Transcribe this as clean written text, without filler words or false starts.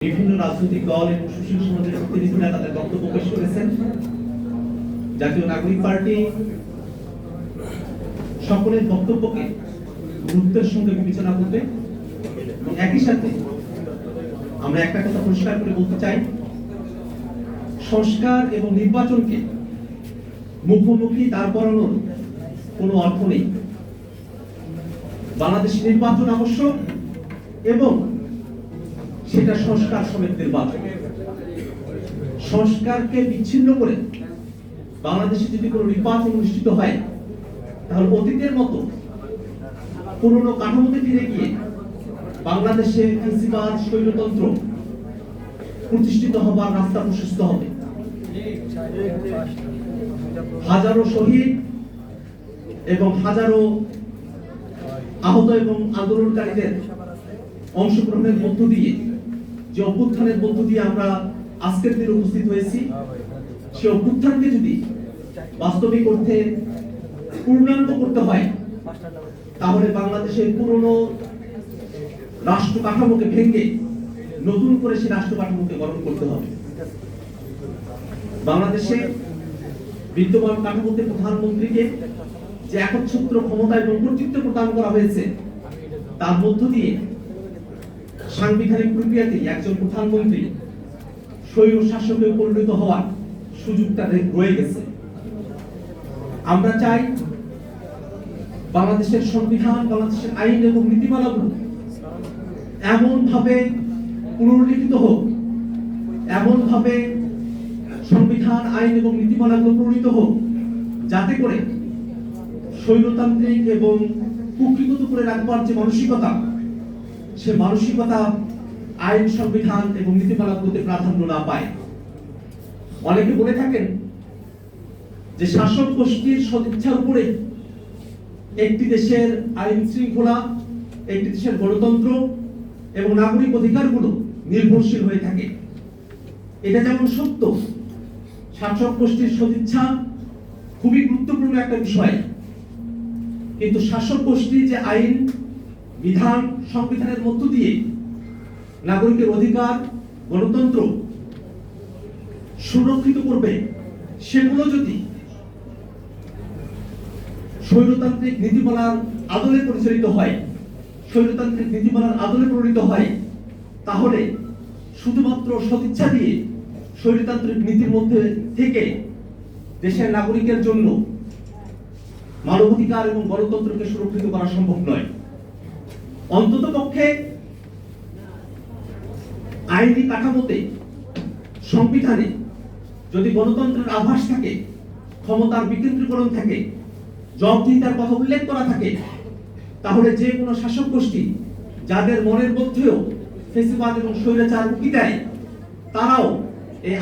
বিভিন্ন রাজনৈতিক দল এবং সুশীল সমাজের প্রতিনিধিরা তাদের বক্তব্য পেশ করেছেন। জাতীয় নাগরিক পার্টি সকলের বক্তব্যকে গুরুত্বের সঙ্গে বিবেচনা করবে এবং একই সাথে আমরা একটা কথা পরিষ্কার করে বলতে চাই, সংস্কার এবং নির্বাচনকে মুখোমুখি দাঁড় করানোর কোনো অর্থ নেই। বাংলাদেশে নির্বাচন আবশ্যক এবং সেটা সংস্কার সমেত নির্বাচন। সংস্কারকে বিচ্ছিন্ন করে বাংলাদেশে যদি কোনো নির্বাচন অনুষ্ঠিত হয়, তাহলে অতীতের মতো পুরনো কাঠামোতে ফিরে গিয়ে বাংলাদেশে ফ্যাসিবাদ স্বৈরতন্ত্র প্রতিষ্ঠিত হবার রাস্তা প্রশস্ত হবে। হাজারো শহীদ এবং হাজারো আহত এবং আন্দোলনকারীদের অংশগ্রহণের মধ্য দিয়ে, যে অভ্যুত্থানের মধ্য দিয়ে আমরা আজকের দিনে উপস্থিত হয়েছি, সে অভ্যুত্থানকে যদি বাস্তবিক অর্থে পূর্ণাঙ্গ করতে হয়, তাহলে বাংলাদেশের পুরনো রাষ্ট্র কাঠামোকে ভেঙে নতুন করে সে রাষ্ট্র কাঠামোকে গঠন করতে হবে। বাংলাদেশে বিদ্যমান কাঠামোতে প্রধানমন্ত্রীকে যে একচ্ছত্র ক্ষমতা এবং কর্তৃত্ব প্রদান করা হয়েছে, তার মধ্য দিয়ে সাংবিধানিক প্রক্রিয়াতেই একজন প্রধানমন্ত্রী স্বৈর শাসকে পরিণত হওয়ার সুযোগটা রয়ে গেছে। আমরা চাই বাংলাদেশের সংবিধান, বাংলাদেশের আইন এবং নীতিমালাগুলো এমন ভাবে পুনর্লিখিত হোক, এমন ভাবে সংবিধান, আইন এবং নীতিমালাগুলো প্রণীত হোক, যাতে করে স্বৈরতান্ত্রিক এবং কুক্ষিগত করে রাখবার যে মানসিকতা, সে মানসিকতা আইন, সংবিধান এবং নীতিমালাগুলোতে প্রাধান্য না পায়। অনেকে বলে থাকেন যে শাসক গোষ্ঠীর সদিচ্ছার উপরে একটি দেশের আইন শৃঙ্খলা, একটি দেশের গণতন্ত্র এবং নাগরিক অধিকারগুলো নির্ভরশীল হয়ে থাকে। এটা যেমন সত্য, শাসক গোষ্ঠীর সদিচ্ছা খুবই গুরুত্বপূর্ণ একটা বিষয়, কিন্তু শাসক গোষ্ঠী যে আইন, বিধান, সংবিধানের মধ্য দিয়ে নাগরিকের অধিকার, গণতন্ত্র সুরক্ষিত করবে, সেগুলো যদি স্বৈরতান্ত্রিক নীতিমালার আদলে পরিচালিত হয়, স্বৈরতান্ত্রিক নীতিমালার আদলে প্রণীত হয়, তাহলে শুধুমাত্র সদিচ্ছা দিয়ে স্বৈরতান্ত্রিক নীতির মধ্যে থেকে দেশের নাগরিকের জন্য মানবাধিকার এবং গণতন্ত্রকে সুরক্ষিত করা সম্ভব নয়। অন্ততপক্ষে আইনি কাঠামোতে, সংবিধানে যদি গণতন্ত্রের আভাস থাকে, ক্ষমতার বিকেন্দ্রীকরণ থাকে, জবাবদিহিতার কথা উল্লেখ করা থাকে, তাহলে যে কোনো শাসক গোষ্ঠী যাদের মনের মধ্যেও ফ্যাসিবাদ এবং স্বৈরাচার উকি দেয়, তারাও এই